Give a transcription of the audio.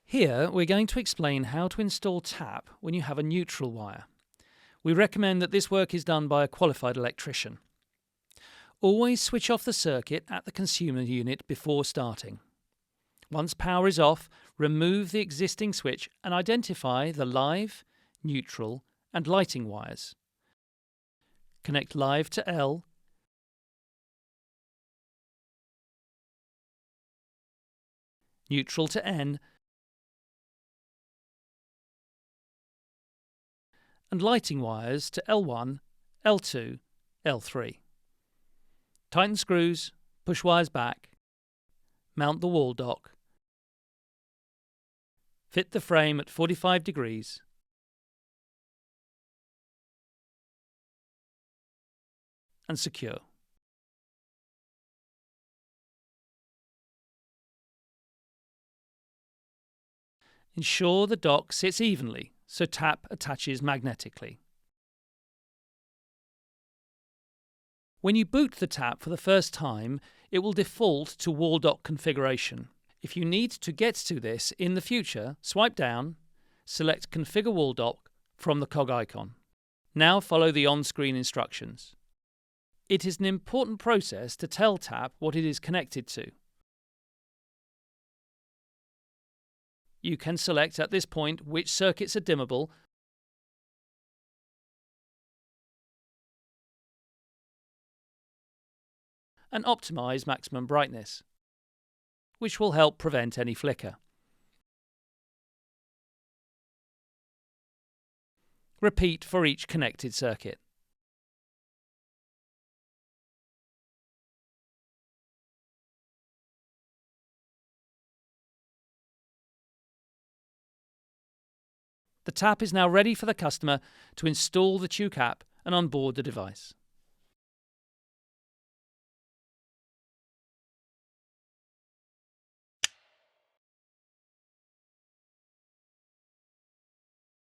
Here we're going to explain how to install tap when you have a neutral wire. We recommend that this work is done by a qualified electrician. Always switch off the circuit at the consumer unit before starting. Once power is off, remove the existing switch and identify the live, neutral and lighting wires. Connect live to L, neutral to N, and lighting wires to L1, L2, L3. Tighten screws, push wires back, mount the wall dock, fit the frame at 45 degrees, and secure. Ensure the dock sits evenly so tap attaches magnetically. When you boot the tap for the first time, it will default to wall dock configuration. If you need to get to this in the future, swipe down, select Configure Wall Dock from the cog icon. Now follow the on-screen instructions. It is an important process to tell tap what it is connected to. You can select at this point which circuits are dimmable and optimize maximum brightness, which will help prevent any flicker. Repeat for each connected circuit. The tap is now ready for the customer to install the TUCAP and onboard the device.